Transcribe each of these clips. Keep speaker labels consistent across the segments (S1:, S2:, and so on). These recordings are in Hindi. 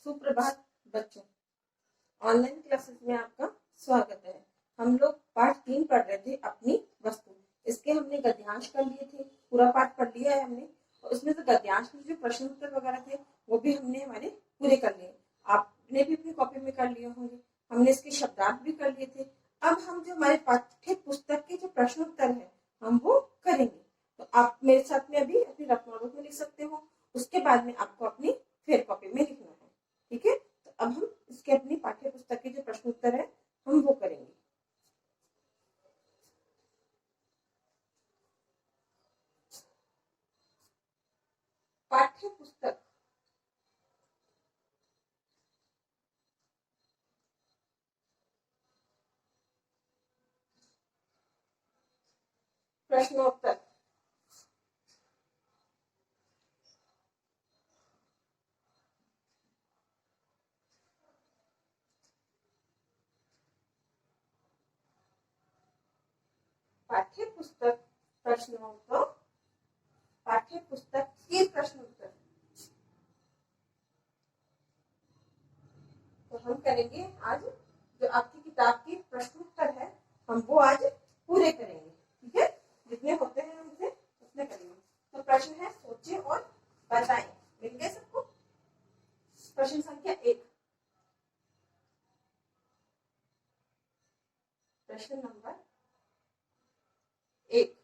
S1: सुप्रभात बच्चों, ऑनलाइन क्लासेस में आपका स्वागत है। हम लोग पाठ 3 पढ़ रहे थे, अपनी वस्तु। इसके हमने गद्यांश कर लिए थे, पूरा पाठ पढ़ लिया है हमने। और उसमें से गद्यांश में जो प्रश्न उत्तर वगैरह थे वो भी हमने हमारे पूरे कर लिए। आपने भी अपनी कॉपी में कर लिए होंगे। हमने इसके शब्दार्थ भी कर लिए थे। अब हम जो हमारे पाठ्य पुस्तक के जो प्रश्न उत्तर है हम वो करेंगे। तो आप मेरे साथ में अभी अपनी रफ नोटबुक में लिख सकते हो। उसके बाद में आपको अपनी फेयर कॉपी में लिखना है, ठीक है। तो अब हम इसके अपनी पाठ्य पुस्तक के जो प्रश्न उत्तर है हम वो करेंगे। पाठ्य पुस्तक प्रश्नोत्तर। पाठ्य पुस्तक प्रश्नोत्तर, पाठ्य पुस्तक के प्रश्न उत्तर। तो हम करेंगे आज जो आपकी किताब की प्रश्न उत्तर है हम वो आज पूरे करेंगे, ठीक है। जितने होते हैं हमसे उतने करेंगे। तो प्रश्न है सोचें और बताएं। मिल गए सबको? प्रश्न संख्या 1। प्रश्न नंबर 1।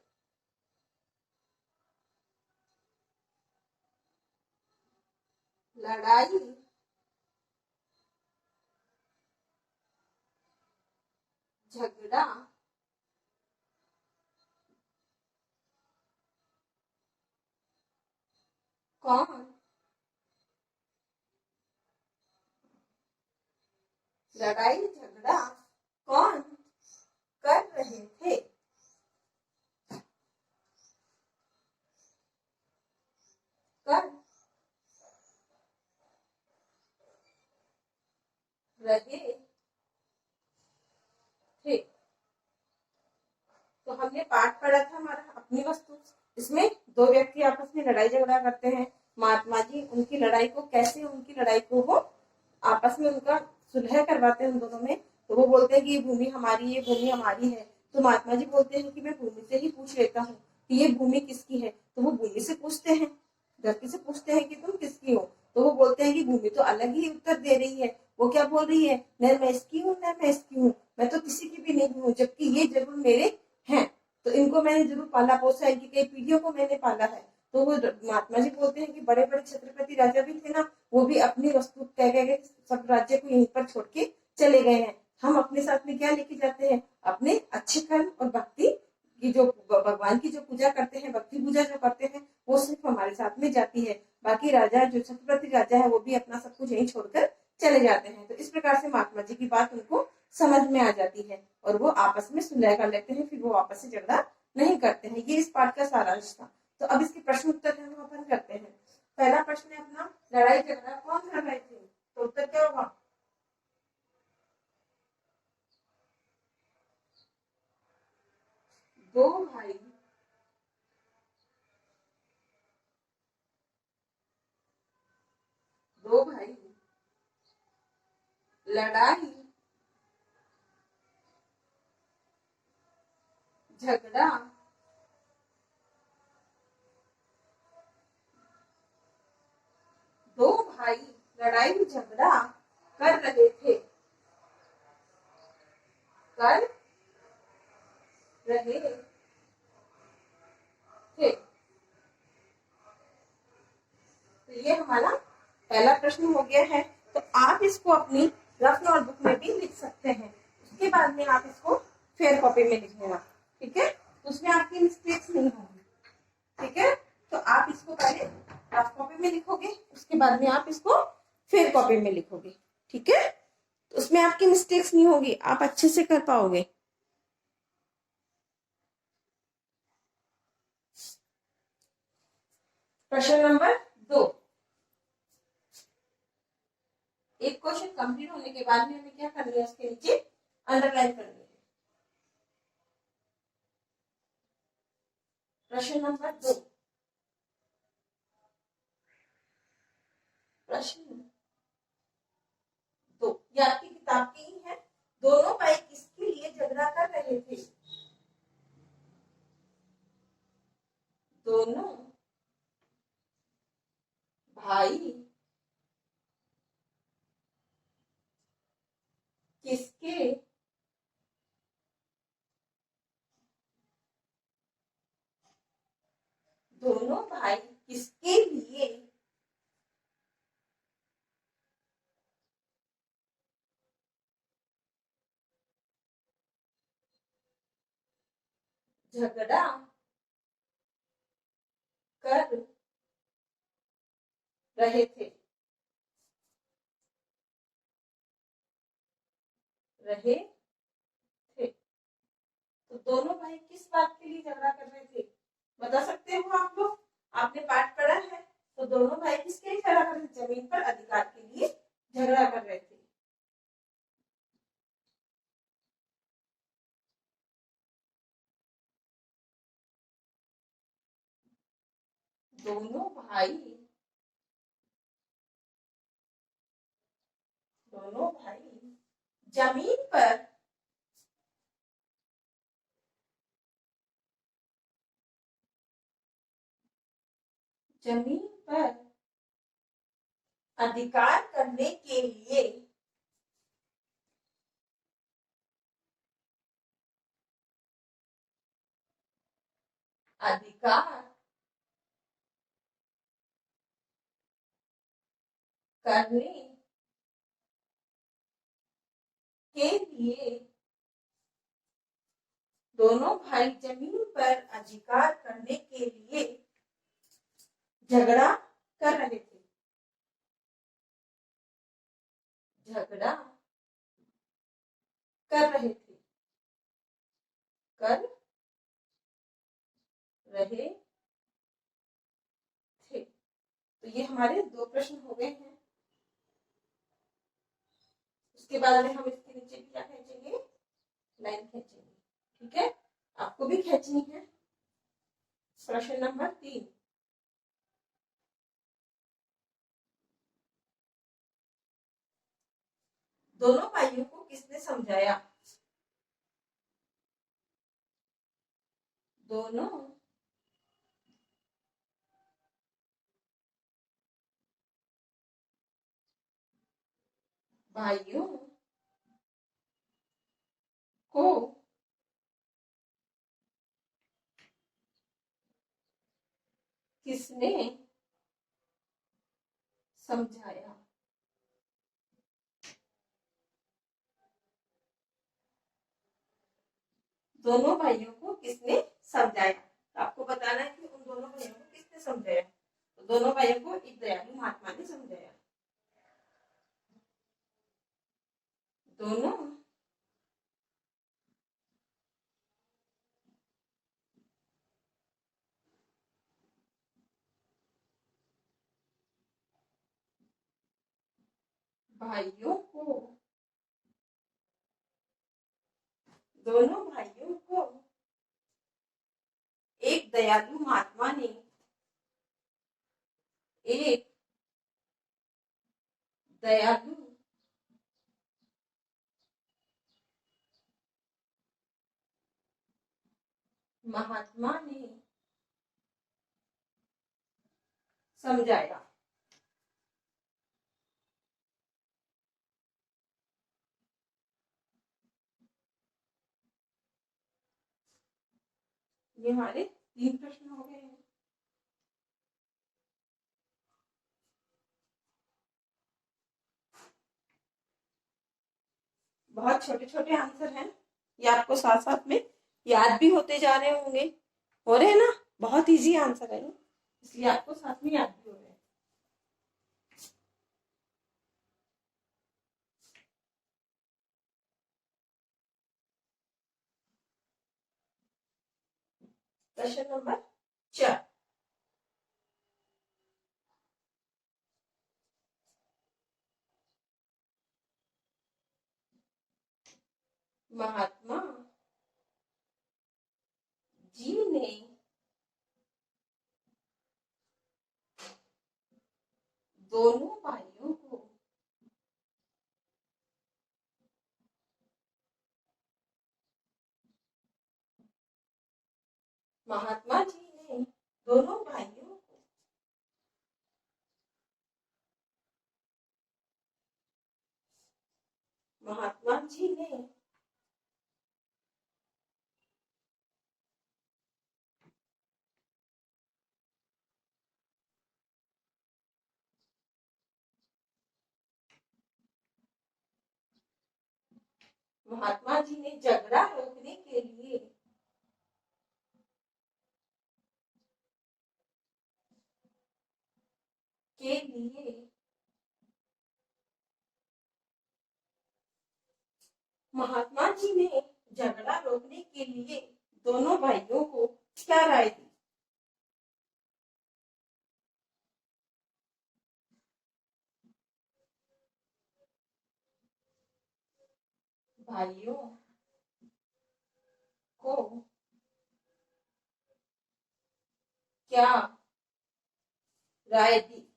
S1: लड़ाई झगड़ा कौन लड़ाई झगड़ा कौन कर रहे थे? कर रहे थे। तो हमने पाठ पढ़ा था हमारा अपनी वस्तु। इसमें दो व्यक्ति आपस में लड़ाई झगड़ा करते हैं। महात्मा जी उनकी लड़ाई को कैसे उनकी लड़ाई को वो आपस में उनका सुलह करवाते हैं उन दोनों में। तो वो बोलते हैं कि ये भूमि हमारी है। तो महात्मा जी बोलते हैं कि मैं भूमि से ही पूछ लेता हूँ कि ये भूमि किसकी है। तो वो भूमि से पूछते हैं, धरती से पूछते हैं कि तुम किसकी हो। तो वो बोलते हैं कि भूमि तो अलग ही उत्तर दे रही है। वो क्या बोल रही है, न मैं इसकी हूँ न मैं इसकी हूँ, मैं तो किसी की भी नहीं हूँ, जबकि ये जरूर मेरे हैं। तो इनको मैंने जरूर पाला पोसा है, कि कई पीढ़ियों को मैंने पाला है। तो वो महात्मा जी बोलते हैं कि बड़े बड़े छत्रपति राजा भी थे ना, वो भी अपनी वस्तु कह कह सब राज्य को यहीं पर छोड़ के चले गए हैं। हम अपने साथ में क्या लेके जाते हैं, अपने अच्छे कर्म और भक्ति की जो भगवान की जो पूजा करते हैं, भक्ति पूजा जो करते हैं वो सिर्फ हमारे साथ में जाती है। बाकी राजा जो छत्रपति राजा है वो भी अपना सब कुछ यहीं छोड़कर चले जाते हैं। तो इस प्रकार से महात्मा जी की बात उनको समझ में आ जाती है और वो आपस में सुलह कर लेते हैं, फिर वो आपस से झगड़ा नहीं करते हैं। ये इस पाठ का सारांश था। तो अब इसके प्रश्न उत्तर हम अपन करते हैं। पहला प्रश्न है अपना, लड़ाई झगड़ा कौन कर रहे थे? तो उत्तर क्या होगा? दो भाई दो भाई लड़ाई झगड़ा दो भाई लड़ाई झगड़ा कर रहे थे, कर रहे थे। तो ये हमारा पहला प्रश्न हो गया है। तो आप इसको अपनी रफ नोटबुक में भी लिख सकते हैं। उसके बाद में आप इसको फेयर कॉपी में लिख लेना, ठीक है। उसमें आपकी मिस्टेक्स नहीं होंगी, ठीक है। तो आप इसको पहले रफ कॉपी में लिखोगे, उसके बाद में आप इसको फेयर कॉपी में लिखोगे, ठीक है। तो उसमें आपकी मिस्टेक्स नहीं होगी, आप अच्छे से कर पाओगे। प्रश्न नंबर 2। एक क्वेश्चन कंप्लीट होने के बाद में हमें क्या करनी है, उसके नीचे अंडरलाइन करनी है। प्रश्न नंबर 2। प्रश्न भाई किसके दोनों भाई किसके लिए झगड़ा कर रहे थे रहे थे तो दोनों भाई किस बात के लिए झगड़ा कर रहे थे बता सकते हो आप लोग आपने पाठ पढ़ा है तो दोनों भाई किसके लिए झगड़ा कर रहे थे जमीन पर अधिकार के लिए झगड़ा कर रहे थे दोनों भाई दोनों भाई जमीन पर जमीन पर अधिकार करने के लिए अधिकार करने के लिए दोनों भाई जमीन पर अधिकार करने के लिए झगड़ा कर रहे थे झगड़ा कर रहे थे कर रहे थे तो ये हमारे दो प्रश्न हो गए हैं उसके बाद में हम इसके नीचे भी क्या खींचेंगे लाइन खींचेंगे ठीक है आपको भी खींचनी है प्रश्न नंबर 3 दोनों भाइयों को किसने समझाया दोनों भाइयों को किसने समझाया दोनों भाइयों को किसने समझाया तो आपको बताना है कि उन दोनों भाइयों को किसने समझाया तो दोनों भाइयों को एक दयालु महात्मा ने समझाया दोनों भाइयों को दोनों भाइयों को एक दयालु महात्मा ने एक दयालु महात्मा ने समझाया ये हमारे 3 प्रश्न हो गए हैं बहुत छोटे छोटे आंसर हैं ये आपको साथ साथ में याद भी होते जा रहे होंगे हो रहे हैं ना बहुत इजी आंसर है इसलिए आपको साथ में याद भी हो रहे हैं प्रश्न नंबर 4 महात्मा जी ने दोनों भाइयों को महात्मा जी ने दोनों भाइयों को महात्मा जी ने महात्मा जी ने झगड़ा रोकने के लिए महात्मा जी ने झगड़ा रोकने के लिए दोनों भाइयों को क्या राय दी? भाइयों को क्या राय दी?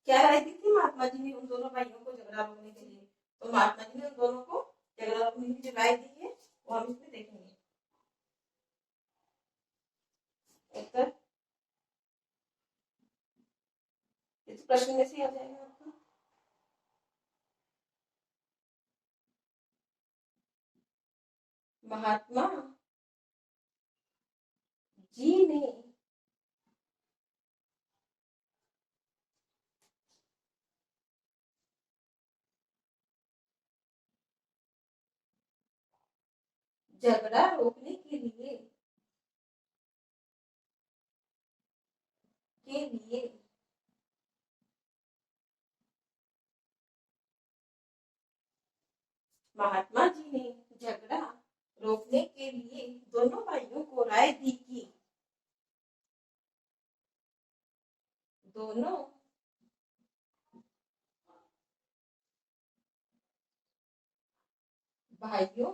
S1: क्या राय दी थी महात्मा जी ने उन दोनों भाइयों को झगड़ा रोकने के लिए? तो महात्मा जी ने उन दोनों को झगड़ा रोकने की जो राय दी है वो हम इसमें देखेंगे। उत्तर इस प्रश्न में से आ जाएगा आपका। महात्मा जी ने झगड़ा रोकने के लिए महात्मा जी ने झगड़ा रोकने के लिए दोनों भाइयों को राय दी कि दोनों भाइयों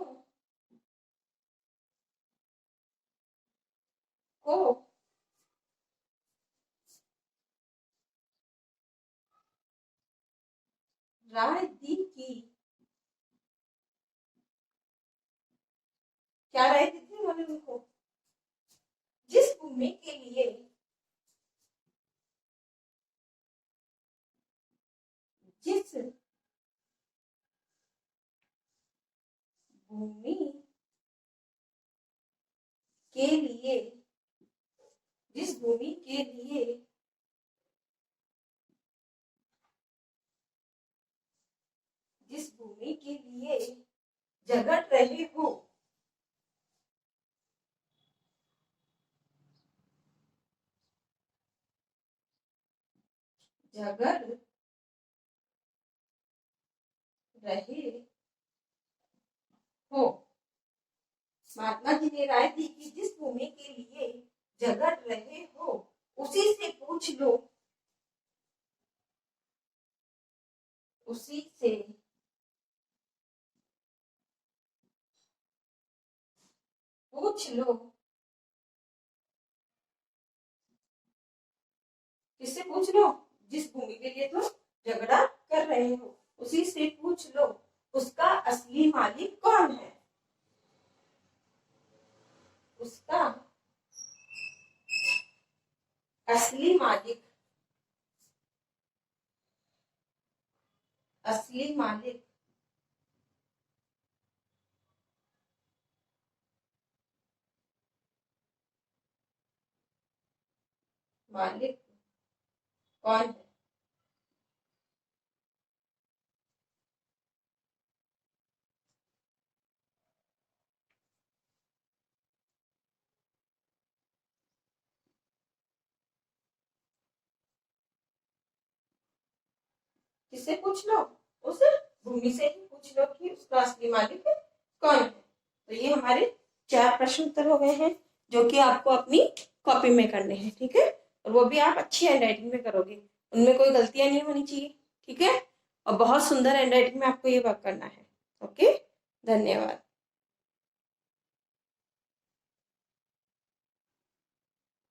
S1: को राय दी कि क्या राय दी थी उन्होंने उनको? जिस भूमि के लिए जिस भूमि के लिए जिस भूमि के लिए जिस भूमि के लिए झगड़ रहे हो झगड़ रहे हो महात्मा जी ने राय दी कि जिस भूमि के लिए झगड़ रहे हो उसी से पूछ लो उसी से पूछ लो किससे पूछ लो? जिस भूमि के लिए तुम झगड़ा कर रहे हो उसी से पूछ लो उसका असली मालिक कौन है? उसका असली मालिक मालिक कौन है? किससे पूछ लो? उस भूमि से ही पूछ लो कि उसका असली मालिक कौन है। तो ये हमारे 4 प्रश्न उत्तर हो गए हैं जो कि आपको अपनी कॉपी में करने हैं। ठीक है, और वो भी आप अच्छी हैंडराइटिंग में करोगे, उनमें कोई गलतियां नहीं होनी चाहिए। ठीक है, और बहुत सुंदर हैंडराइटिंग में आपको ये वर्क करना है। ओके, धन्यवाद।